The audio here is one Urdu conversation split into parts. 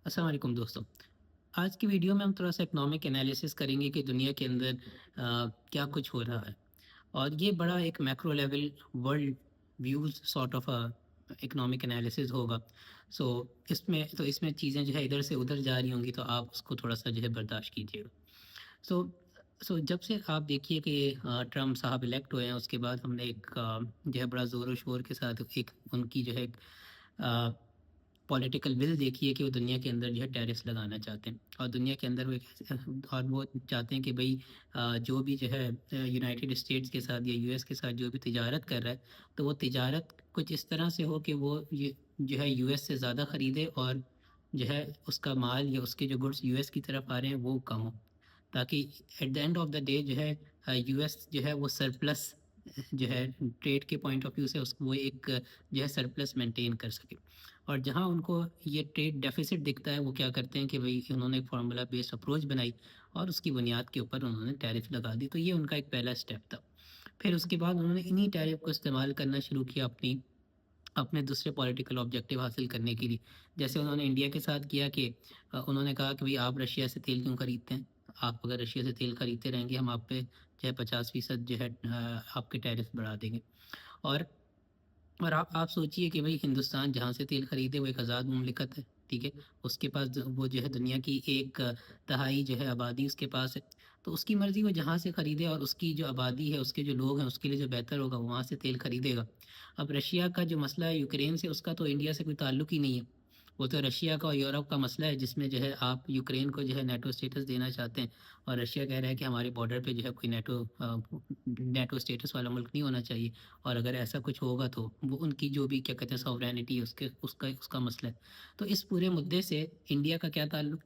السلام علیکم دوستوں. آج کی ویڈیو میں ہم تھوڑا سا اکنامک انالیسس کریں گے کہ دنیا کے اندر کیا کچھ ہو رہا ہے. اور یہ بڑا ایک macro level world views sort of economic analysis ہوگا. سو اس میں چیزیں جو ہے ادھر سے ادھر جا رہی ہوں گی، تو آپ اس کو تھوڑا سا جو ہے برداشت کیجیے گا. سو سو جب سے آپ دیکھیے کہ ٹرمپ صاحب الیکٹ ہوئے ہیں، اس کے بعد ہم نے ایک جو ہے بڑا زور و شور کے ساتھ ایک ان کی جو ہے پولیٹیکل ول دیکھیے کہ وہ دنیا کے اندر جو ہے ٹیرس لگانا چاہتے ہیں. اور دنیا کے اندر وہ چاہتے ہیں کہ بھئی جو بھی جو ہے یونائٹڈ اسٹیٹس کے ساتھ یا یو ایس کے ساتھ جو بھی تجارت کر رہا ہے، تو وہ تجارت کچھ اس طرح سے ہو کہ وہ جو ہے یو ایس سے زیادہ خریدے، اور جو ہے اس کا مال یا اس کے جو گڈس یو ایس کی طرف آ رہے ہیں وہ کم ہو، تاکہ at the end of the day جو ہے یو ایس جو ہے وہ سرپلس جو ہے ٹریڈ کے پوائنٹ آف ویو سے وہ ایک جو ہے سرپلس مینٹین کر سکے. اور جہاں ان کو یہ ٹریڈ ڈیفیسٹ دکھتا ہے، وہ کیا کرتے ہیں کہ بھئی انہوں نے ایک فارمولا بیسڈ اپروچ بنائی اور اس کی بنیاد کے اوپر انہوں نے ٹیرف لگا دی. تو یہ ان کا ایک پہلا اسٹیپ تھا. پھر اس کے بعد انہوں نے انہی ٹیرف کو استعمال کرنا شروع کیا اپنے دوسرے پولیٹیکل آبجیکٹیو حاصل کرنے کے لیے. جیسے انہوں نے انڈیا کے ساتھ کیا کہ انہوں نے کہا کہ بھئی آپ رشیا سے تیل کیوں خریدتے ہیں؟ آپ اگر رشیا سے تیل خریدتے رہیں گے، ہم آپ پہ جو ہے 50% جو ہے آپ کے ٹیرف بڑھا دیں گے. اور اور آپ سوچئے کہ بھئی ہندوستان جہاں سے تیل خریدے وہ ایک آزاد مملکت ہے، ٹھیک ہے. اس کے پاس وہ جو ہے دنیا کی 1/3 جو ہے آبادی اس کے پاس ہے. تو اس کی مرضی وہ جہاں سے خریدے، اور اس کی جو آبادی ہے، اس کے جو لوگ ہیں، اس کے لیے جو بہتر ہوگا وہ وہاں سے تیل خریدے گا. اب رشیا کا جو مسئلہ ہے یوکرین سے، اس کا تو انڈیا سے کوئی تعلق ہی نہیں ہے. وہ تو رشیا کا اور یورپ کا مسئلہ ہے، جس میں جو ہے آپ یوکرین کو جو ہے نیٹو اسٹیٹس دینا چاہتے ہیں، اور رشیا کہہ رہا ہے کہ ہمارے بارڈر پہ جو ہے کوئی نیٹو اسٹیٹس والا ملک نہیں ہونا چاہیے. اور اگر ایسا کچھ ہوگا تو وہ ان کی جو بھی کیا کہتے ہیں سوورینٹی اس کا مسئلہ ہے. تو اس پورے مدعے سے انڈیا کا کیا تعلق؟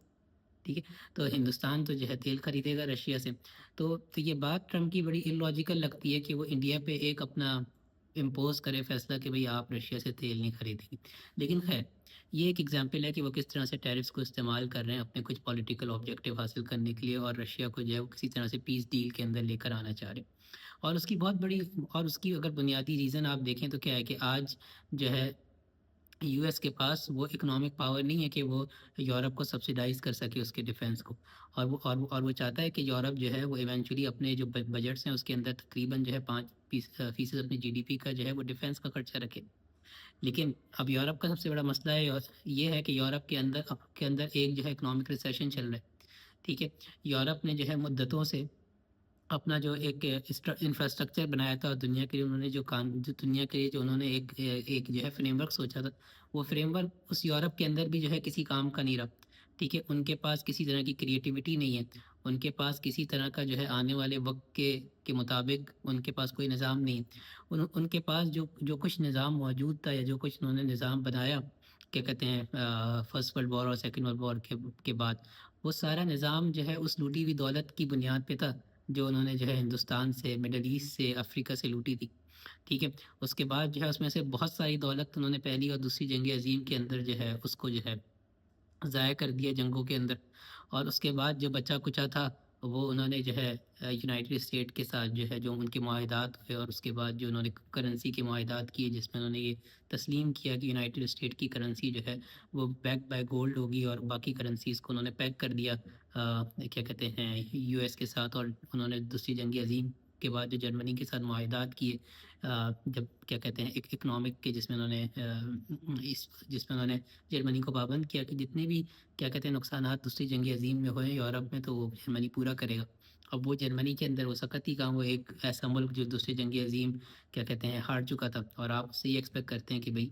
ٹھیک ہے. تو ہندوستان تو جو ہے تیل خریدے گا رشیا سے. تو یہ بات ٹرمپ کی بڑی اللاجیکل لگتی ہے کہ وہ انڈیا پہ ایک اپنا امپوز کرے فیصلہ کہ بھئی آپ رشیا سے تیل نہیں خریدیں گے. لیکن خیر، یہ ایک ایگزامپل ہے کہ وہ کس طرح سے ٹیرفس کو استعمال کر رہے ہیں اپنے کچھ پولیٹیکل آبجیکٹیو حاصل کرنے کے لیے، اور رشیا کو جو ہے وہ کسی طرح سے پیس ڈیل کے اندر لے کر آنا چاہ رہے ہیں. اور اس کی بہت بڑی، اور اس کی اگر بنیادی ریزن آپ دیکھیں تو کیا ہے کہ آج جو ہے یو ایس کے پاس وہ اکنامک پاور نہیں ہے کہ وہ یورپ کو سبسیڈائز کر سکے اس کے ڈیفنس کو. اور وہ چاہتا ہے کہ یورپ جو ہے وہ ایونچولی اپنے جو بجٹس ہیں اس کے اندر تقریباً جو ہے 5% اپنی جی ڈی پی کا جو ہے وہ ڈیفنس کا خرچہ رکھے. لیکن اب یورپ کا سب سے بڑا مسئلہ ہے یہ ہے کہ یورپ کے اندر ایک جو ہے اکنامک ریسیشن چل رہا ہے. ٹھیک ہے. یورپ نے جو ہے مدتوں سے اپنا جو ایک انفراسٹرکچر بنایا تھا، اور دنیا کے لیے انہوں نے جو دنیا کے لیے جو انہوں نے ایک جو ہے فریم ورک سوچا تھا، وہ فریم ورک اس یورپ کے اندر بھی جو ہے کسی کام کا نہیں رہا. ٹھیک ہے. ان کے پاس کسی طرح کی کریٹیوٹی نہیں ہے. ان کے پاس کسی طرح کا جو ہے آنے والے وقت کے مطابق ان کے پاس کوئی نظام نہیں ہے. ان کے پاس جو کچھ نظام موجود تھا، یا جو کچھ انہوں نے نظام بنایا، کیا کہتے ہیں فرسٹ ورلڈ وار اور سیکنڈ ورلڈ وار کے بعد، وہ سارا نظام جو ہے اس لوٹی ہوئی دولت کی بنیاد پہ تھا، جو انہوں نے جو ہے ہندوستان سے، مڈل ایسٹ سے، افریقہ سے لوٹی تھی. ٹھیک ہے. اس کے بعد جو ہے اس میں سے بہت ساری دولت انہوں نے پہلی اور دوسری جنگ عظیم کے اندر جو ہے اس کو جو ہے ضائع کر دیا جنگوں کے اندر. اور اس کے بعد جو بچا کچا تھا، وہ انہوں نے جو ہے یونائٹڈ اسٹیٹ کے ساتھ جو ہے جو ان کے معاہدات ہوئے، اور اس کے بعد جو انہوں نے کرنسی کے معاہدات کیے، جس میں انہوں نے یہ تسلیم کیا کہ یونائٹڈ اسٹیٹ کی کرنسی جو ہے وہ بیک بائی گولڈ ہوگی، اور باقی کرنسیز کو انہوں نے پیک کر دیا کیا کہتے ہیں یو ایس کے ساتھ. اور انہوں نے دوسری جنگ عظیم کے بعد جو جرمنی کے ساتھ معاہدات کیے، جب کیا کہتے ہیں ایک اکنامک کے، جس میں انہوں نے جرمنی کو پابند کیا کہ جتنے بھی کیا کہتے ہیں نقصانات دوسری جنگ عظیم میں ہوئے یورپ میں، تو وہ جرمنی پورا کرے گا. اب وہ جرمنی کے اندر وہ سکت ہی کہاں، وہ ایک ایسا ملک جو دوسری جنگ عظیم کیا کہتے ہیں ہار چکا تھا. اور آپ اس سے یہ ایکسپیکٹ کرتے ہیں کہ بھئی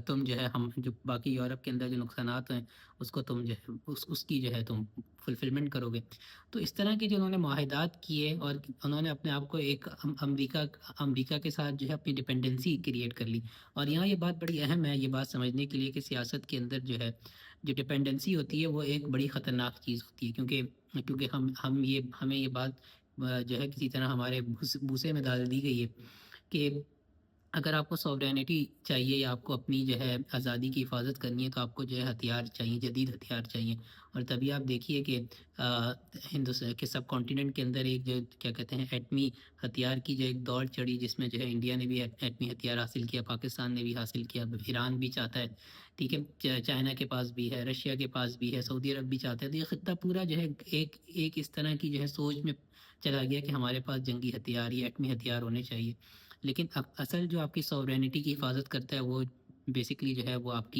تم جو ہے ہم جو باقی یورپ کے اندر جو نقصانات ہیں اس کو تم جو ہے اس کی جو ہے تم فلفلمنٹ کرو گے. تو اس طرح کے جو انہوں نے معاہدات کیے، اور انہوں نے اپنے آپ کو ایک امریکہ کے ساتھ جو ہے اپنی ڈپینڈنسی کریٹ کر لی. اور یہاں یہ بات بڑی اہم ہے یہ بات سمجھنے کے لیے کہ سیاست کے اندر جو ہے جو ڈپینڈنسی ہوتی ہے وہ ایک بڑی خطرناک چیز ہوتی ہے، کیونکہ ہمیں یہ بات جو ہے کسی طرح ہمارے بھوسے میں ڈال دی گئی ہے کہ اگر آپ کو سوورینٹی چاہیے، یا آپ کو اپنی جو ہے آزادی کی حفاظت کرنی ہے، تو آپ کو جو ہے ہتھیار چاہیے، جدید ہتھیار چاہیے. اور تبھی آپ دیکھیے کہ ہندوستان کے سب کانٹیننٹ کے اندر ایک جو کیا کہتے ہیں ایٹمی ہتھیار کی جو ایک دوڑ چڑھی، جس میں جو ہے انڈیا نے بھی ایٹمی ہتھیار حاصل کیا، پاکستان نے بھی حاصل کیا، ایران بھی چاہتا ہے ٹھیک ہے، چائنا کے پاس بھی ہے، رشیا کے پاس بھی ہے، سعودی عرب بھی چاہتے ہیں، تو یہ خطہ پورا جو ہے ایک اس طرح کی جو ہے سوچ میں چلا گیا کہ ہمارے پاس جنگی ہتھیار یا ایٹمی ہتھیار ہونے چاہیے. لیکن اصل جو آپ کی سوورینٹی کی حفاظت کرتا ہے وہ بیسکلی جو ہے وہ آپ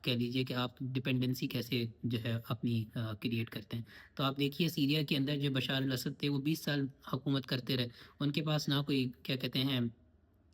کہہ لیجئے کہ آپ ڈپینڈنسی کیسے جو ہے اپنی کریٹ کرتے ہیں. تو آپ دیکھیے سیریا کے اندر جو بشار الاسد تھے وہ 20 سال حکومت کرتے رہے. ان کے پاس نہ کوئی کیا کہتے ہیں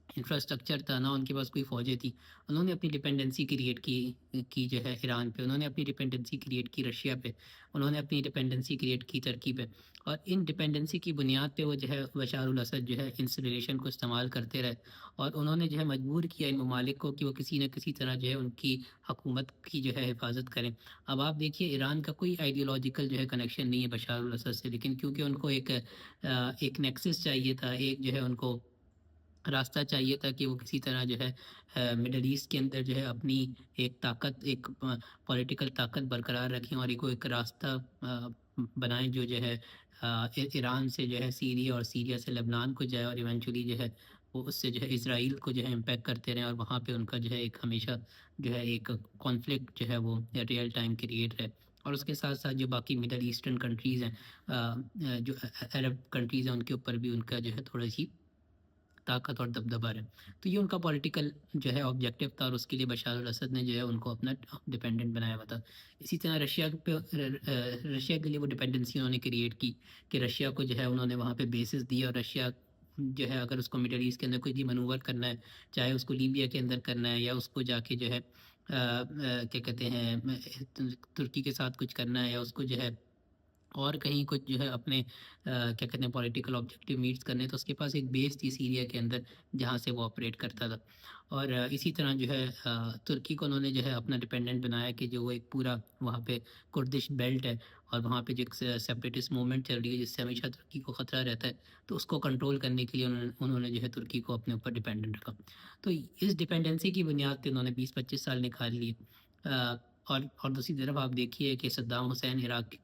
انفراسٹرکچر تھا، نہ ان کے پاس کوئی فوجیں تھی. انہوں نے اپنی ڈپینڈنسی کریٹ کی جو ہے ایران پہ، انہوں نے اپنی ڈپینڈنسی کریٹ کی رشیا پہ، انہوں نے اپنی ڈپینڈنسی کریٹ کی ترکی پہ. اور ان ڈپینڈنسی کی بنیاد پہ وہ جو ہے بشار الاسد جو ہے اس ریلیشن کو استعمال کرتے رہے. اور انہوں نے جو ہے مجبور کیا ان ممالک کو کہ وہ کسی نہ کسی طرح جو ہے ان کی حکومت کی جو ہے حفاظت کریں. اب آپ دیکھیے ایران کا کوئی آئیڈیولوجیکل جو ہے کنیکشن نہیں ہے بشار الاسد سے، لیکن کیونکہ ان کو ایک نیکسس چاہیے تھا، ایک جو ہے ان کو راستہ چاہیے تھا کہ وہ کسی طرح جو ہے مڈل ایسٹ کے اندر جو ہے اپنی ایک پولیٹیکل طاقت برقرار رکھیں اور ایک راستہ بنائیں جو ہے ایران سے جو ہے سیریا اور سیریا سے لبنان کو جائے، اور ایونچولی جو ہے وہ اس سے جو ہے اسرائیل کو جو ہے امپیکٹ کرتے رہیں، اور وہاں پہ ان کا جو ہے ایک ہمیشہ جو ہے ایک کانفلکٹ جو ہے وہ ریئل ٹائم کریٹ ہے. اور اس کے ساتھ ساتھ جو باقی مڈل ایسٹرن کنٹریز ہیں، جو عرب کنٹریز ہیں، ان کے اوپر بھی ان کا جو ہے تھوڑی سی طاقت اور دبدبہ ہے. تو یہ ان کا پولیٹیکل جو ہے آبجیکٹیو تھا، اور اس کے لیے بشار الاسد نے جو ہے ان کو اپنا ڈیپینڈنٹ بنایا ہوا تھا. اسی طرح رشیا کے لیے وہ ڈیپینڈنسی انہوں نے کریٹ کی کہ رشیا کو جو ہے انہوں نے وہاں پہ بیسز دی، اور رشیا جو ہے اگر اس کو مڈل ایسٹ کے اندر کوئی بھی منور کرنا ہے، چاہے اس کو لیبیا کے اندر کرنا ہے یا اس کو جا کے جو ہے کیا کہتے ہیں ترکی کے ساتھ کچھ کرنا ہے، یا اس کو جو ہے اور کہیں کچھ جو ہے اپنے کیا کہتے ہیں پولیٹیکل آبجیکٹیو میٹس کرنے، تو اس کے پاس ایک بیس تھی سیریا کے اندر جہاں سے وہ آپریٹ کرتا تھا. اور اسی طرح جو ہے ترکی کو انہوں نے جو ہے اپنا ڈیپینڈنٹ بنایا کہ جو وہ ایک پورا وہاں پہ کردش بیلٹ ہے، اور وہاں پہ جو ایک سیپریٹسٹ موومنٹ چل رہی ہے جس سے ہمیشہ ترکی کو خطرہ رہتا ہے، تو اس کو کنٹرول کرنے کے لیے انہوں نے جو ہے ترکی کو اپنے اوپر ڈیپینڈنٹ رکھا. تو اس ڈیپینڈنسی کی بنیاد پہ انہوں نے 20-25 سال نکال لیے. اور دوسری طرف آپ دیکھیے کہ صدام حسین عراق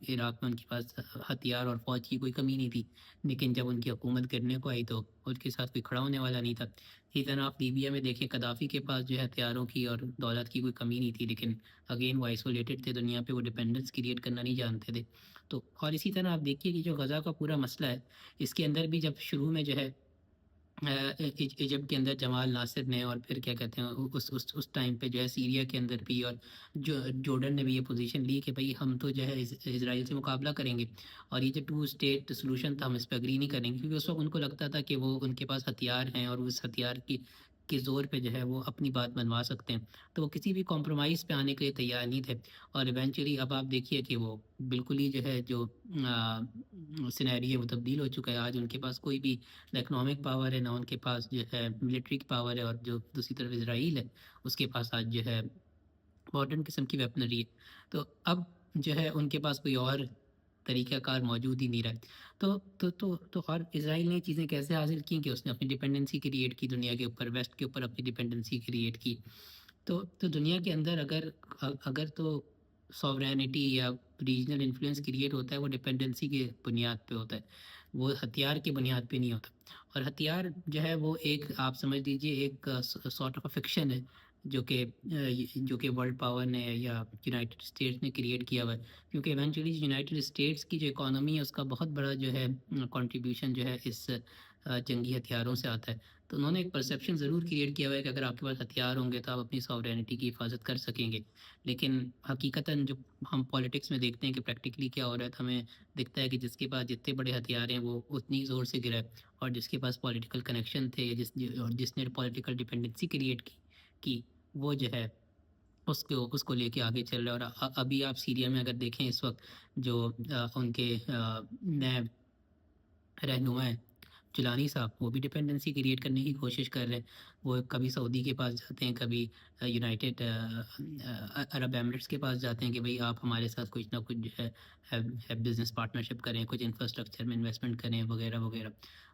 میں ان کے پاس ہتھیار اور فوج کی کوئی کمی نہیں تھی، لیکن جب ان کی حکومت کرنے کو آئی تو ان کے ساتھ کوئی کھڑا ہونے والا نہیں تھا. اسی طرح آپ لیبیا میں دیکھیں قذافی کے پاس جو ہے ہتھیاروں کی اور دولت کی کوئی کمی نہیں تھی، لیکن اگین وہ آئسولیٹڈ تھے دنیا پہ، وہ ڈیپینڈنس کریٹ کرنا نہیں جانتے تھے. تو اور اسی طرح آپ دیکھیے کہ جو غزہ کا پورا مسئلہ ہے، اس کے اندر بھی جب شروع میں جو ہے ایجپٹ کے اندر جمال ناصر نے، اور پھر کیا کہتے ہیں اس ٹائم پہ جو ہے سیریا کے اندر بھی، اور جورڈن نے بھی یہ پوزیشن لی کہ بھئی ہم تو جو ہے اسرائیل سے مقابلہ کریں گے، اور یہ جو 2 اسٹیٹ سلوشن تھا ہم اس پہ اگری نہیں کریں گے، کیونکہ اس وقت ان کو لگتا تھا کہ وہ ان کے پاس ہتھیار ہیں اور اس ہتھیار کے زور پہ جو ہے وہ اپنی بات منوا سکتے ہیں. تو وہ کسی بھی کمپرومائز پہ آنے کے لیے تیار نہیں تھے. اور ایونچولی اب آپ دیکھیے کہ وہ بالکل ہی جو ہے جو سینیریو ہے وہ تبدیل ہو چکا ہے. آج ان کے پاس کوئی بھی نہ اکنامک پاور ہے، نہ ان کے پاس جو ہے ملٹری پاور ہے، اور جو دوسری طرف اسرائیل ہے اس کے پاس آج جو ہے ماڈرن قسم کی ویپنری ہے. تو اب جو ہے ان کے پاس کوئی اور طریقہ کار موجود ہی نہیں رہا. تو اور اسرائیل نے چیزیں کیسے حاصل کی کہ اس نے اپنی ڈیپینڈنسی کریٹ کی دنیا کے اوپر، ویسٹ کے اوپر اپنی ڈیپینڈنسی کریٹ کی. تو دنیا کے اندر اگر تو سوورینٹی یا ریجنل انفلوئنس کریٹ ہوتا ہے، وہ ڈیپینڈنسی کے بنیاد پہ ہوتا ہے، وہ ہتھیار کی بنیاد پہ نہیں ہوتا. اور ہتھیار جو ہے وہ ایک آپ سمجھ لیجیے ایک سارٹ آف فکشن ہے جو کہ ورلڈ پاور نے یا یونائٹڈ اسٹیٹس نے کریٹ کیا ہوا ہے. کیونکہ ایونچولی یونائٹڈ اسٹیٹس کی جو اکانومی ہے اس کا بہت بڑا جو ہے کنٹریبیوشن جو ہے اس جنگی ہتھیاروں سے آتا ہے. تو انہوں نے ایک پرسیپشن ضرور کریٹ کیا ہوا ہے کہ اگر آپ کے پاس ہتھیار ہوں گے تو آپ اپنی سوورینٹی کی حفاظت کر سکیں گے. لیکن حقیقتاً جو ہم پالیٹکس میں دیکھتے ہیں کہ پریکٹیکلی کیا ہو رہا ہے، تو ہمیں دکھتا ہے کہ جس کے پاس جتنے بڑے ہتھیار ہیں وہ اتنی زور سے گرا ہے، اور جس کے پاس پولیٹیکل کنیکشن تھے اور جس نے پولیٹیکل ڈیپینڈنسی کریٹ کی وہ جو ہے اس کو لے کے آگے چل رہا ہے. اور ابھی آپ سیریا میں اگر دیکھیں اس وقت جو ان کے نئے رہنما ہیں جولانی صاحب، وہ بھی ڈیپینڈنسی کریٹ کرنے کی کوشش کر رہے ہیں. وہ کبھی سعودی کے پاس جاتے ہیں، کبھی یونائٹڈ عرب ایمریٹس کے پاس جاتے ہیں کہ بھئی آپ ہمارے ساتھ کچھ نہ کچھ جو ہے بزنس پارٹنرشپ کریں، کچھ انفراسٹرکچر میں انویسٹمنٹ کریں وغیرہ وغیرہ.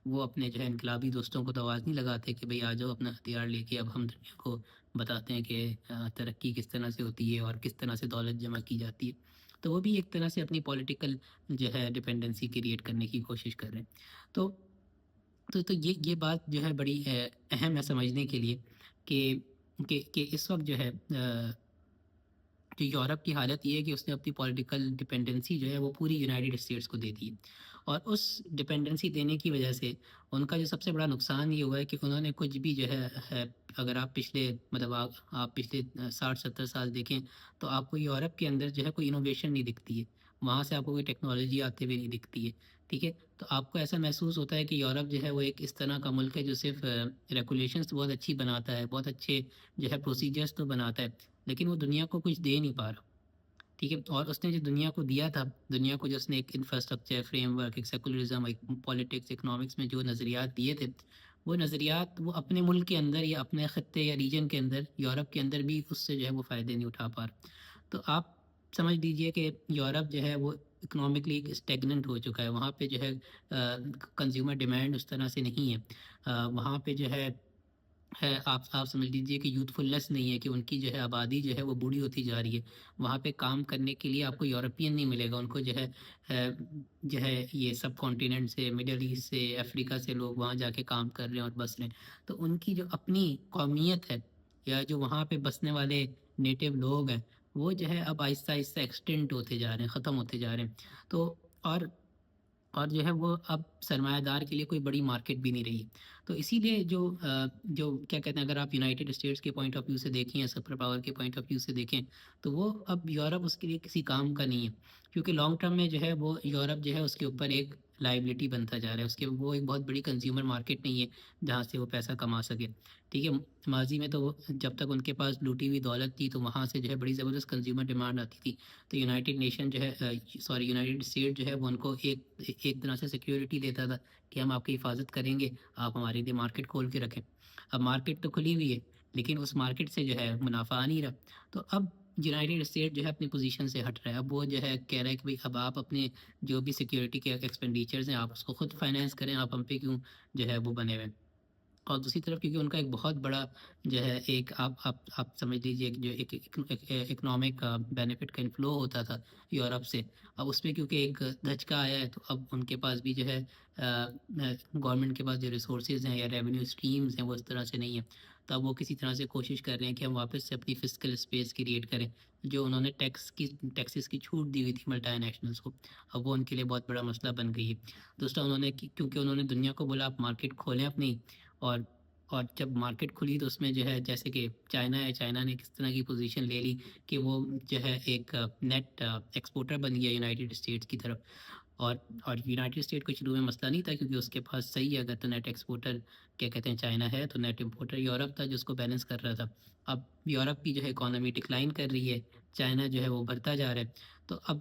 وہ اپنے جو ہے انقلابی دوستوں کو تو آواز نہیں لگاتے کہ بھئی آ جاؤ اپنا ہتھیار لے کے، اب ہم دنیا کو بتاتے ہیں کہ ترقی کس طرح سے ہوتی ہے اور کس طرح سے دولت جمع کی جاتی ہے. تو وہ بھی ایک طرح سے اپنی پولیٹیکل جو ہے ڈیپینڈنسی کریٹ کرنے کی کوشش کر رہے ہیں. تو یہ بات جو ہے بڑی اہم ہے سمجھنے کے لیے کہ اس وقت جو ہے جو یورپ کی حالت یہ ہے کہ اس نے اپنی پولیٹیکل ڈپینڈنسی جو ہے وہ پوری یونائٹیڈ اسٹیٹس کو دے دی ہے، اور اس ڈپینڈنسی دینے کی وجہ سے ان کا جو سب سے بڑا نقصان یہ ہوا ہے کہ انہوں نے کچھ بھی جو ہے اگر آپ پچھلے مطلب آپ پچھلے 60-70 سال دیکھیں تو آپ کو یورپ کے اندر جو ہے کوئی انوویشن نہیں دکھتی ہے، وہاں سے آپ کو کوئی ٹیکنالوجی آتے ہوئے نہیں دکھتی ہے، ٹھیک ہے؟ تو آپ کو ایسا محسوس ہوتا ہے کہ یورپ جو ہے وہ ایک اس طرح کا ملک ہے جو صرف ریگولیشنس بہت اچھی بناتا ہے، بہت اچھے جو ہے پروسیجرس تو بناتا ہے، لیکن وہ دنیا کو کچھ دے نہیں پا رہا، ٹھیک ہے؟ اور اس نے جو دنیا کو دیا تھا، دنیا کو جو اس نے ایک انفراسٹرکچر فریم ورک، ایک سیکولرزم، ایک پالیٹکس، اکنامکس میں جو نظریات دیے تھے، وہ نظریات وہ اپنے ملک کے اندر یا اپنے خطے یا ریجن کے اندر، یورپ کے اندر بھی اس سے جو ہے وہ فائدے نہیں اٹھا پا رہا۔ تو آپ سمجھ لیجئے کہ یورپ جو ہے وہ اکنامکلی اسٹیگننٹ ہو چکا ہے، وہاں پہ جو ہے کنزیومر ڈیمانڈ اس طرح سے نہیں ہے، وہاں پہ جو ہے آپ سمجھ لیجئے کہ یوتھفلنس نہیں ہے، کہ ان کی جو ہے آبادی جو ہے وہ بوڑھی ہوتی جا رہی ہے، وہاں پہ کام کرنے کے لیے آپ کو یورپین نہیں ملے گا، ان کو جو ہے یہ سب کانٹیننٹ سے، مڈل ایسٹ سے، افریقہ سے لوگ وہاں جا کے کام کر رہے ہیں اور بس رہے ہیں، تو ان کی جو اپنی قومیت ہے یا جو وہاں پہ بسنے والے نیٹو لوگ ہیں، وہ جو ہے اب آہستہ آہستہ ایکسٹینٹ ہوتے جا رہے ہیں، ختم ہوتے جا رہے ہیں، تو اور اور جو ہے وہ اب سرمایہ دار کے لیے کوئی بڑی مارکیٹ بھی نہیں رہی، تو اسی لیے جو کیا کہتے ہیں، اگر آپ یونائٹیڈ اسٹیٹس کے پوائنٹ آف ویو سے دیکھیں یا سپر پاور کے پوائنٹ آف ویو سے دیکھیں، تو وہ اب یورپ اس کے لیے کسی کام کا نہیں ہے، کیونکہ لانگ ٹرم میں جو ہے وہ یورپ جو ہے اس کے اوپر ایک لائبلٹی بنتا جا رہا ہے، اس کے وہ ایک بہت بڑی کنزیومر مارکیٹ نہیں ہے جہاں سے وہ پیسہ کما سکے، ٹھیک ہے؟ ماضی میں تو جب تک ان کے پاس لوٹی ہوئی دولت تھی تو وہاں سے جو ہے بڑی زبردست کنزیومر ڈیمانڈ آتی تھی، تو یونائٹیڈ نیشن جو ہے یونائٹیڈ اسٹیٹ جو ہے وہ ان کو ایک طرح سے سیکیورٹی دیتا تھا کہ ہم آپ کی حفاظت کریں گے، آپ ہمارے لیے مارکیٹ کھول کے رکھیں۔ اب مارکیٹ تو کھلی ہوئی ہے لیکن اس مارکیٹ سے جو ہے منافع آ نہیں رہا، تو اب یونائٹیڈ اسٹیٹ جو ہے اپنی پوزیشن سے ہٹ رہا ہے، اب وہ جو ہے کہہ رہا ہے کہ بھئی اب آپ اپنے جو بھی سیکیورٹی کے ایکسپینڈیچرز ہیں آپ اس کو خود فائنینس کریں، آپ ہم پہ کیوں جو ہے وہ بنے ہوئے ہیں؟ اور دوسری طرف کیونکہ ان کا ایک بہت بڑا جو ہے ایک آپ سمجھ لیجیے کہ جو ایک اکنامک بینیفٹ کا انفلو ہوتا تھا یورپ سے، اب اس میں کیونکہ ایک دھچکا آیا ہے، تو اب ان کے پاس بھی جو ہے گورنمنٹ کے پاس جو ریسورسز ہیں یا ریونیو اسٹریمز ہیں وہ اس طرح سے نہیں ہیں، تو اب وہ کسی طرح سے کوشش کر رہے ہیں کہ ہم واپس سے اپنی فسکل اسپیس کریٹ کریں، جو انہوں نے ٹیکسز کی چھوٹ دی ہوئی تھی ملٹی نیشنلز کو، اب وہ ان کے لیے بہت بڑا مسئلہ بن گئی ہے۔ دوسرا انہوں نے کیونکہ انہوں نے دنیا کو بولا آپ مارکیٹ کھولیں اپنی، اور اور جب مارکیٹ کھلی تو اس میں جو ہے جیسے کہ چائنا ہے، چائنا نے کس طرح کی پوزیشن لے لی کہ وہ جو ہے ایک نیٹ ایکسپورٹر بن گیا یونائٹیڈ اسٹیٹس کی طرف، اور اور یونائٹیڈ اسٹیٹ کو شروع میں مسئلہ نہیں تھا کیونکہ اس کے پاس صحیح ہے، اگر تو نیٹ ایکسپورٹر کیا کہتے ہیں چائنا ہے تو نیٹ امپورٹر یورپ تھا جو اس کو بیلنس کر رہا تھا، اب یورپ کی جو ہے اکانومی ڈکلائن کر رہی ہے، چائنا جو ہے وہ بڑھتا جا رہا ہے، تو اب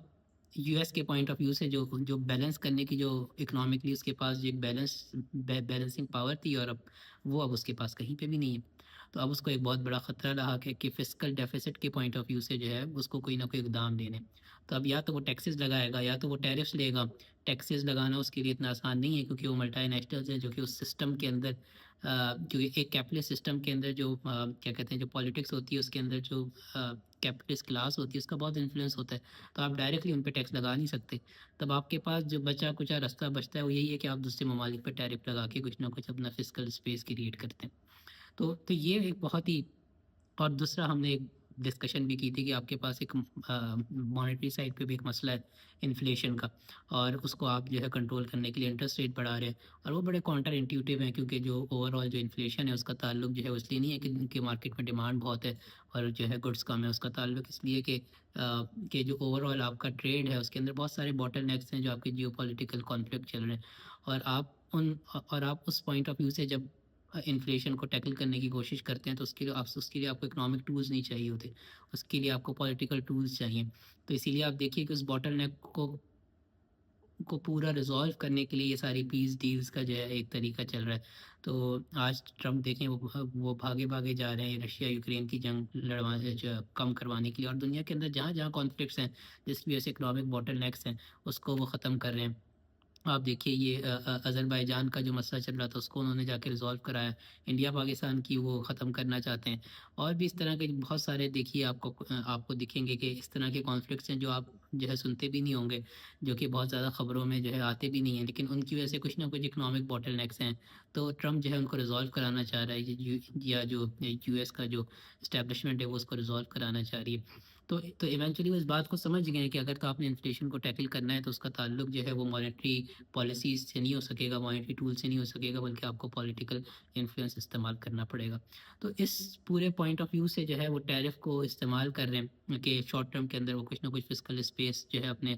یو ایس کے پوائنٹ آف ویو سے جو بیلنس کرنے کی جو اکنامکلی اس کے پاس جو ایک بیلنسنگ پاور تھی یورپ، وہ اب اس کے پاس کہیں پہ بھی نہیں ہے، تو اب اس کو ایک بہت بڑا خطرہ رہا کہ فسکل ڈیفیسٹ کے پوائنٹ آف ویو سے جو ہے اس کو کوئی نہ کوئی اقدام لینے، تو اب یا تو وہ ٹیکسز لگائے گا یا تو وہ ٹیرفس لے گا، ٹیکسز لگانا اس کے لیے اتنا آسان نہیں ہے کیونکہ وہ ملٹی نیشنلز ہیں جو کہ اس سسٹم کے اندر جو ایک کیپٹلسٹ سسٹم کے اندر جو کیا کہتے ہیں جو پالیٹکس ہوتی ہے اس کے اندر جو کیپٹلسٹ کلاس ہوتی ہے اس کا بہت انفلوئنس ہوتا ہے، تو آپ ڈائریکٹلی ان پہ ٹیکس لگا نہیں سکتے، تب آپ کے پاس جو بچا کچا راستہ بچتا ہے وہ یہی ہے کہ آپ دوسرے ممالک پہ ٹیرف لگا کے کچھ نہ کچھ اپنا فسکل اسپیس کریٹ کرتے ہیں، تو یہ ایک بہت ہی، اور دوسرا ہم نے ایک ڈسکشن بھی کی تھی کہ آپ کے پاس ایک مانیٹری سائڈ پہ بھی ایک مسئلہ ہے انفلیشن کا، اور اس کو آپ جو ہے کنٹرول کرنے کے لیے انٹرسٹ ریٹ بڑھا رہے ہیں، اور وہ بڑے کاؤنٹر انٹیوٹیو ہیں کیونکہ جو اوور آل جو انفلیشن ہے اس کا تعلق جو ہے اس لیے نہیں ہے کہ ان کے مارکیٹ میں ڈیمانڈ بہت ہے اور جو ہے گڈس کم ہے، اس کا تعلق اس لیے کہ جو اوور آل آپ کا ٹریڈ ہے اس کے اندر بہت سارے باٹل نیکس ہیں جو آپ کے جیو پولیٹیکل کانفلکٹ چل رہے ہیں، اور آپ اس پوائنٹ آف ویو سے جب انفلیشن کو ٹیکل کرنے کی کوشش کرتے ہیں تو اس کے لیے آپ کو اکنامک ٹولز نہیں چاہیے ہوتے، اس کے لیے آپ کو پولیٹیکل ٹولز چاہیے، تو اسی لیے آپ دیکھیے کہ اس باٹل نیک کو پورا ریزالو کرنے کے لیے یہ ساری پیس ڈیلز کا جو ہے ایک طریقہ چل رہا ہے، تو آج ٹرمپ دیکھیں وہ بھاگے جا رہے ہیں رشیا یوکرین کی جنگ کم کروانے کے لیے، اور دنیا کے اندر جہاں جہاں کانفلکٹس ہیں جس کی وجہ سے اکنامک باٹل نیکس ہیں اس کو وہ ختم کر رہے ہیں، آپ دیکھیے یہ آذربائیجان کا جو مسئلہ چل رہا تھا اس کو انہوں نے جا کے ریزالو کرایا، انڈیا پاکستان کی وہ ختم کرنا چاہتے ہیں، اور بھی اس طرح کے بہت سارے دیکھیے آپ کو دکھیں گے کہ اس طرح کے کانفلکٹس ہیں جو آپ جو ہے سنتے بھی نہیں ہوں گے، جو کہ بہت زیادہ خبروں میں جو ہے آتے بھی نہیں ہیں، لیکن ان کی وجہ سے کچھ نہ کچھ اکنامک باٹل نیکس ہیں، تو ٹرمپ جو ہے ان کو ریزالو کرانا چاہ رہا ہے، یا جو یو ایس کا جو اسٹیبلشمنٹ ہے وہ اس کو ریزالو کرانا چاہ رہی ہے، تو ایونچولی وہ اس بات کو سمجھ گئے کہ اگر تو آپ نے انفلیشن کو ٹیکل کرنا ہے تو اس کا تعلق جو ہے وہ مانیٹری پالیسیز سے نہیں ہو سکے گا، مانیٹری ٹول سے نہیں ہو سکے گا، بلکہ آپ کو پولیٹیکل انفلوئنس استعمال کرنا پڑے گا۔ تو اس پورے پوائنٹ آف ویو سے جو ہے وہ ٹیرف کو استعمال کر رہے ہیں کہ شارٹ ٹرم کے اندر وہ کچھ نہ کچھ فسکل اسپیس جو ہے اپنے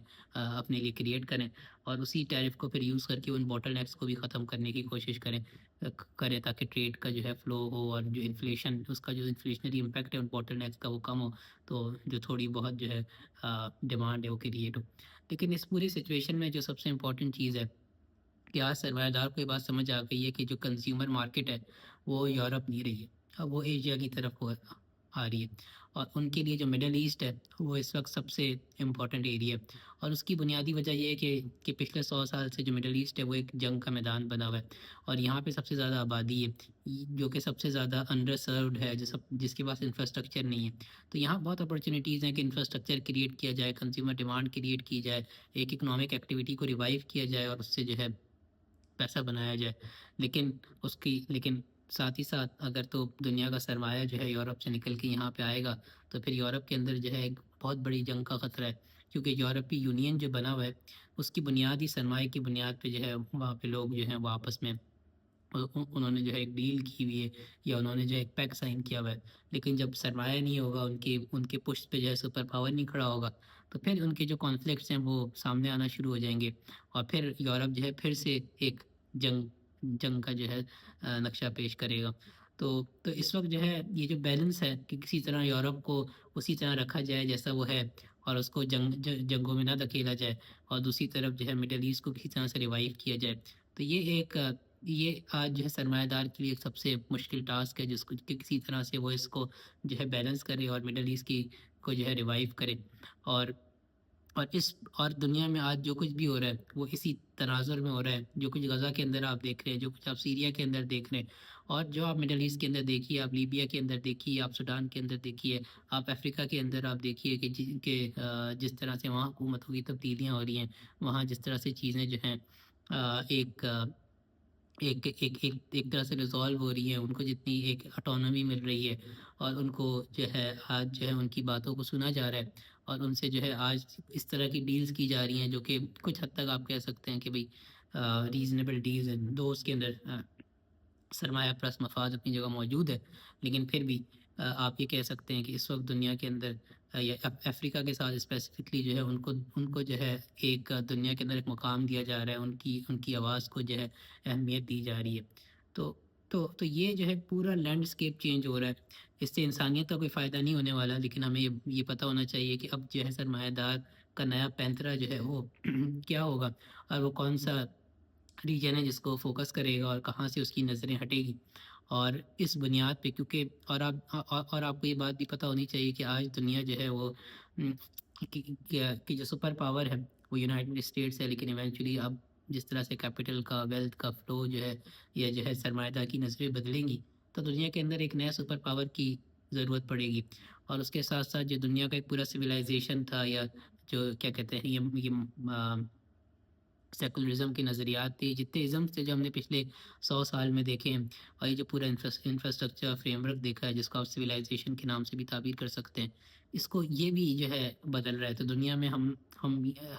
لیے کریٹ کریں، اور اسی ٹیرف کو پھر یوز کر کے ان باٹل نیکس کو بھی ختم کرنے کی کوشش کریں تاکہ ٹریڈ کا جو ہے فلو ہو، اور جو انفلیشن اس کا جو انفلیشنری امپیکٹ ہے ان باٹل نیکس کا وہ کم ہو، تو جو تھوڑی بہت جو ہے ڈیمانڈ ہے وہ کریٹ ہو۔ لیکن اس پوری سچویشن میں جو سب سے امپورٹنٹ چیز ہے کہ آج سرمایہ دار کو یہ بات سمجھ آ گئی ہے کہ جو کنزیومر مارکیٹ ہے وہ یورپ نہیں رہی ہے، اب وہ ایشیا کی طرف آ رہی ہے، اور ان کے لیے جو مڈل ایسٹ ہے وہ اس وقت سب سے امپورٹنٹ ایریا ہے۔ اور اس کی بنیادی وجہ یہ ہے کہ پچھلے 100 سال سے جو مڈل ایسٹ ہے وہ ایک جنگ کا میدان بنا ہوا ہے، اور یہاں پہ سب سے زیادہ آبادی ہے جو کہ سب سے زیادہ انڈر سروڈ ہے، جس کے پاس انفراسٹرکچر نہیں ہے۔ تو یہاں بہت اپرچونیٹیز ہیں کہ انفراسٹرکچر کریٹ کیا جائے، کنزیومر ڈیمانڈ کریٹ کی جائے، ایک اکنامک ایکٹیویٹی کو ریوائیو کیا جائے اور اس سے جو ہے پیسہ بنایا جائے۔ لیکن ساتھ ہی ساتھ اگر تو دنیا کا سرمایہ جو ہے یورپ سے نکل کے یہاں پہ آئے گا تو پھر یورپ کے اندر جو ہے ایک بہت بڑی جنگ کا خطرہ ہے، کیونکہ یورپی یونین جو بنا ہوا ہے اس کی بنیادی سرمایہ کی بنیاد پہ جو ہے وہاں پہ لوگ جو ہیں وہ آپس میں انہوں نے جو ہے ایک ڈیل کی ہوئی ہے، یا انہوں نے جو ہے ایک پیک سائن کیا ہوا ہے، لیکن جب سرمایہ نہیں ہوگا، ان کے پشت پہ جو ہے سپر پاور نہیں کھڑا ہوگا، تو پھر ان کے جو کانفلکٹس ہیں وہ سامنے آنا شروع ہو جائیں گے، اور پھر یورپ جو ہے پھر سے ایک جنگ کا جو ہے نقشہ پیش کرے گا۔ تو اس وقت جو ہے یہ جو بیلنس ہے کہ کسی طرح یورپ کو اسی طرح رکھا جائے جیسا وہ ہے، اور اس کو جنگوں میں نہ دھکیلا جائے، اور دوسری طرف جو ہے مڈل ایسٹ کو کسی طرح سے ریوائیو کیا جائے، تو یہ آج جو ہے سرمایہ دار کے لیے ایک سب سے مشکل ٹاسک ہے، جس کو کہ کسی طرح سے وہ اس کو جو ہے بیلنس کرے اور مڈل ایسٹ کو جو ہے ریوائیو کرے، اور اور دنیا میں آج جو کچھ بھی ہو رہا ہے وہ اسی تناظر میں ہو رہا ہے، جو کچھ غزہ کے اندر آپ دیکھ رہے ہیں، جو کچھ آپ سیریا کے اندر دیکھ رہے ہیں، اور جو آپ مڈل ایسٹ کے اندر دیکھیے، آپ لیبیا کے اندر دیکھیے، آپ سوڈان کے اندر دیکھیے، آپ افریقہ کے اندر آپ دیکھیے کہ جس طرح سے وہاں حکومتوں کی تبدیلیاں ہو رہی ہیں، وہاں جس طرح سے چیزیں جو ہیں ایک ایک طرح سے ریزالو ہو رہی ہیں، ان کو جتنی ایک اٹانومی مل رہی ہے، اور ان کو جو ہے آج جو ہے ان کی باتوں کو سنا جا رہا ہے، اور ان سے جو ہے آج اس طرح کی ڈیلز کی جا رہی ہیں جو کہ کچھ حد تک آپ کہہ سکتے ہیں کہ بھئی ریزنیبل ڈیلز ہیں، دو اس کے اندر سرمایہ پرست مفاد اپنی جگہ موجود ہے، لیکن پھر بھی آپ یہ کہہ سکتے ہیں کہ اس وقت دنیا کے اندر یا افریقہ کے ساتھ اسپیسیفکلی جو ہے ان کو جو ہے ایک دنیا کے اندر ایک مقام دیا جا رہا ہے، ان کی آواز کو جو ہے اہمیت دی جا رہی ہے۔ تو یہ جو ہے پورا لینڈسکیپ چینج ہو رہا ہے، اس سے انسانیت کا کوئی فائدہ نہیں ہونے والا، لیکن ہمیں یہ پتہ ہونا چاہیے کہ اب جو ہے سرمایہ دار کا نیا پینترا جو ہے وہ کیا ہوگا، اور وہ کون سا ریجن ہے جس کو فوکس کرے گا، اور کہاں سے اس کی نظریں ہٹے گی، اور اس بنیاد پہ کیونکہ اور آپ کو یہ بات بھی پتہ ہونی چاہیے کہ آج دنیا جو ہے وہ کہ جو سپر پاور ہے وہ یونائٹڈ اسٹیٹس ہے، لیکن ایونچولی اب جس طرح سے کیپٹل کا ویلتھ کا فلو جو ہے یا جو ہے سرمایہ دار کی نظریں بدلیں گی، تو دنیا کے اندر ایک نیا سپر پاور کی ضرورت پڑے گی، اور اس کے ساتھ ساتھ جو دنیا کا ایک پورا سویلائزیشن تھا، یا جو کیا کہتے ہیں یہ سیکولرزم کے نظریات تھے، جتنے ازمس تھے جو ہم نے پچھلے 100 سال میں دیکھے ہیں، اور یہ جو پورا انفراسٹرکچر فریم ورک دیکھا ہے جس کو آپ سویلائزیشن کے نام سے بھی تعبیر کر سکتے ہیں، اس کو یہ بھی جو ہے بدل رہا ہے۔ تو دنیا میں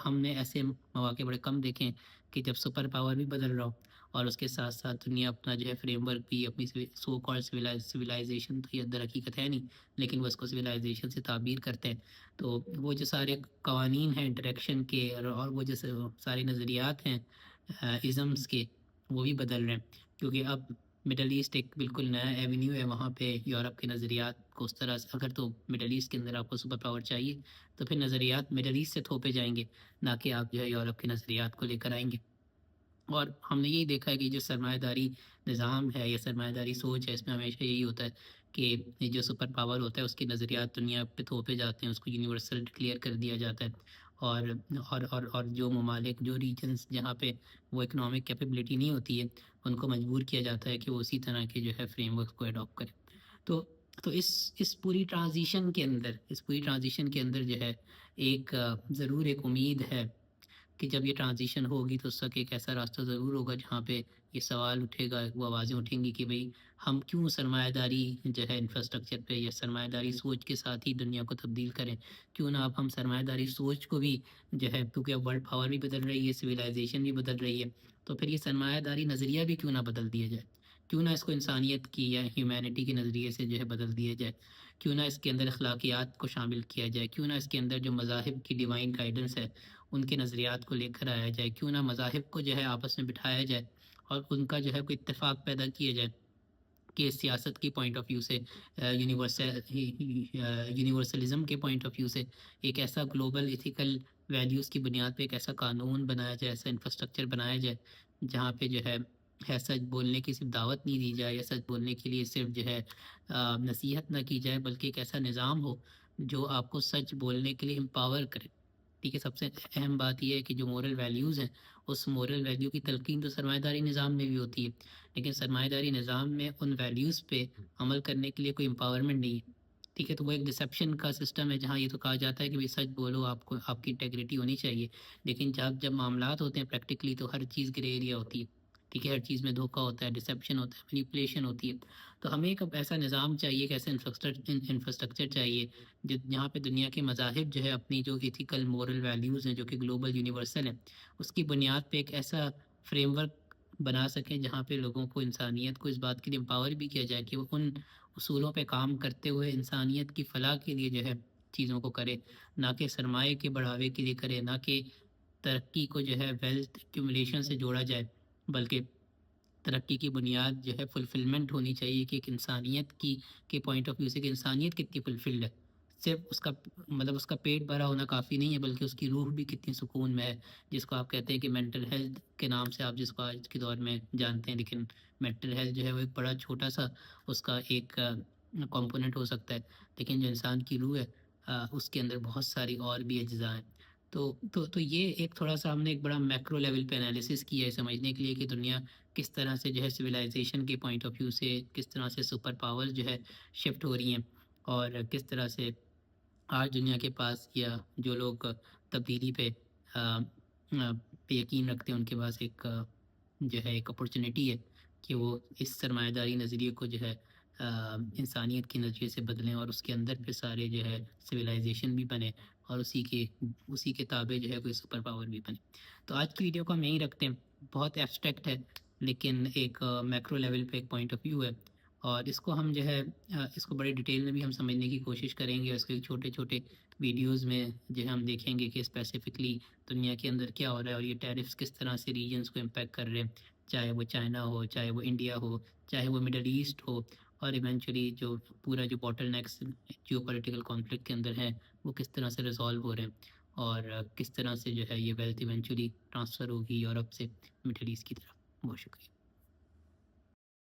ہم نے ایسے مواقع بڑے کم دیکھے ہیں کہ جب سپر پاور بھی بدل رہا ہو، اور اس کے ساتھ ساتھ دنیا اپنا جو ہے فریم ورک بھی اپنی سو کال سویلائزیشن تو یہ در حقیقت ہے نہیں، لیکن وہ اس کو سویلائزیشن سے تعبیر کرتے ہیں، تو وہ جو سارے قوانین ہیں انٹریکشن کے، اور وہ جو سارے نظریات ہیں ازمس کے، وہ بھی بدل رہے ہیں، کیونکہ اب مڈل ایسٹ ایک بالکل نیا ایونیو ہے، وہاں پہ یورپ کے نظریات کو اس طرح سے اگر تو مڈل ایسٹ کے اندر آپ کو سپر پاور چاہیے تو پھر نظریات مڈل ایسٹ سے تھوپے جائیں گے، نہ کہ آپ جو ہے یورپ کے نظریات کو لے کر آئیں گے۔ اور ہم نے یہی دیکھا ہے کہ جو سرمایہ داری نظام ہے یا سرمایہ داری سوچ ہے، اس میں ہمیشہ یہی ہوتا ہے کہ جو سپر پاور ہوتا ہے اس کے نظریات دنیا پہ تھوپے جاتے ہیں، اس کو یونیورسل ڈکلیئر کر دیا جاتا ہے، اور جو ممالک، جو ریجنز جہاں پہ وہ اکنامک کیپیبلٹی نہیں ہوتی ہے، ان کو مجبور کیا جاتا ہے کہ وہ اسی طرح کے جو ہے فریم ورک کو اڈاپٹ کریں۔ تو اس پوری ٹرانزیشن کے اندر جو ہے ایک ضرور ایک امید ہے کہ جب یہ ٹرانزیشن ہوگی تو اس کا ایک ایسا راستہ ضرور ہوگا جہاں پہ یہ سوال اٹھے گا، وہ آوازیں اٹھیں گی کہ بھئی ہم کیوں سرمایہ داری جو ہے انفراسٹرکچر پہ یا سرمایہ داری سوچ کے ساتھ ہی دنیا کو تبدیل کریں؟ کیوں نہ اب ہم سرمایہ داری سوچ کو بھی جو ہے، کیونکہ اب ورلڈ پاور بھی بدل رہی ہے، سویلائزیشن بھی بدل رہی ہے، تو پھر یہ سرمایہ داری نظریہ بھی کیوں نہ بدل دیا جائے؟ کیوں نہ اس کو انسانیت کی یا ہیومینٹی کے نظریے سے جو ہے بدل دیا جائے؟ کیوں نہ اس کے اندر اخلاقیات کو شامل کیا جائے؟ کیوں نہ اس کے اندر جو مذاہب کی ڈیوائن گائیڈنس ہے ان کے نظریات کو لے کر آیا جائے؟ کیوں نہ مذاہب کو جو ہے آپس میں بٹھایا جائے اور ان کا جو ہے کوئی اتفاق پیدا کیا جائے کہ سیاست کی پوائنٹ آف ویو سے، یونیورسلزم کے پوائنٹ آف ویو سے ایک ایسا گلوبل ایتھیکل ویلیوز کی بنیاد پہ ایک ایسا قانون بنایا جائے، ایسا انفراسٹرکچر بنایا جائے جہاں پہ جو ہے سچ بولنے کی صرف دعوت نہیں دی جائے یا سچ بولنے کے لیے صرف جو ہے نصیحت نہ کی جائے، بلکہ ایک ایسا نظام ہو جو آپ کو سچ بولنے کے لیے امپاور کرے۔ ٹھیک ہے، سب سے اہم بات یہ ہے کہ جو مورل ویلیوز ہیں، اس مورل ویلیو کی تلقین تو سرمایہ داری نظام میں بھی ہوتی ہے، لیکن سرمایہ داری نظام میں ان ویلیوز پہ عمل کرنے کے لیے کوئی امپاورمنٹ نہیں ہے۔ ٹھیک ہے، تو وہ ایک ڈسیپشن کا سسٹم ہے جہاں یہ تو کہا جاتا ہے کہ بھئی سچ بولو، آپ کو آپ کی انٹیگریٹی ہونی چاہیے، لیکن جب معاملات ہوتے ہیں پریکٹیکلی تو ہر چیز گرے ایریا ہوتی ہے۔ ٹھیک ہے، ہر چیز میں دھوکہ ہوتا ہے، ڈسیپشن ہوتا ہے، مینیپولیشن ہوتی ہے۔ تو ہمیں ایک ایسا نظام چاہیے، ایک ایسا انفراسٹرکچر چاہیے جہاں پہ دنیا کے مذاہب جو ہے اپنی جو ایتھیکل مورل ویلیوز ہیں جو کہ گلوبل یونیورسل ہیں، اس کی بنیاد پہ ایک ایسا فریم ورک بنا سکیں جہاں پہ لوگوں کو، انسانیت کو اس بات کے لیے امپاور بھی کیا جائے کہ وہ ان اصولوں پہ کام کرتے ہوئے انسانیت کی فلاح کے لیے جو ہے چیزوں کو کرے، نہ کہ سرمایہ کے بڑھاوے کے لیے کرے، نہ کہ ترقی کو جو ہے ویلتھ ایکومولیشن سے جوڑا جائے، بلکہ ترقی کی بنیاد جو ہے فلفلمنٹ ہونی چاہیے کہ ایک انسانیت کی کے پوائنٹ آف ویو سے کہ انسانیت کتنی فلفلڈ ہے۔ صرف اس کا مطلب اس کا پیٹ بھرا ہونا کافی نہیں ہے، بلکہ اس کی روح بھی کتنی سکون میں ہے، جس کو آپ کہتے ہیں کہ مینٹل ہیلتھ کے نام سے آپ جس کو آج کے دور میں جانتے ہیں، لیکن مینٹل ہیلتھ جو ہے وہ ایک بڑا چھوٹا سا اس کا ایک کمپوننٹ ہو سکتا ہے، لیکن جو انسان کی روح ہے اس کے اندر بہت ساری اور بھی اجزاء ہیں۔ تو یہ ایک تھوڑا سا ہم نے ایک بڑا میکرو لیول پہ انالیسس کیا ہے سمجھنے کے لیے کہ دنیا کس طرح سے جو ہے سویلائزیشن کے پوائنٹ آف ویو سے کس طرح سے سپر پاور جو ہے شفٹ ہو رہی ہیں، اور کس طرح سے آج دنیا کے پاس یا جو لوگ تبدیلی پہ یقین رکھتے ہیں ان کے پاس ایک جو ہے ایک اپرچونیٹی ہے کہ وہ اس سرمایہ داری نظریے کو جو ہے انسانیت کے نظریے سے بدلیں، اور اس کے اندر پھر سارے جو ہے سویلائزیشن بھی بنے اور اسی کے تابع جو ہے کوئی سپر پاور بھی بنے۔ تو آج کی ویڈیو کو ہم یہیں رکھتے ہیں، بہت ایبسٹریکٹ ہے لیکن ایک میکرو لیول پہ ایک پوائنٹ آف ویو ہے، اور اس کو ہم جو ہے اس کو بڑے ڈیٹیل میں بھی ہم سمجھنے کی کوشش کریں گے، اس کے چھوٹے چھوٹے ویڈیوز میں جو ہے ہم دیکھیں گے کہ اسپیسیفکلی دنیا کے اندر کیا ہو رہا ہے اور یہ ٹیرفس کس طرح سے ریجنز کو امپیکٹ کر رہے ہیں، چاہے وہ چائنا ہو، چاہے وہ انڈیا ہو، چاہے وہ مڈل ایسٹ ہو، اور ایونچولی جو پورا جو battle nexus geopolitical conflict کے اندر ہیں وہ کس طرح سے ریزالو ہو رہے ہیں، اور کس طرح سے جو ہے یہ ویلتھ ایونچولی ٹرانسفر ہوگی یورپ سے مڈل ایسٹ کی طرف۔ بہت شکریہ۔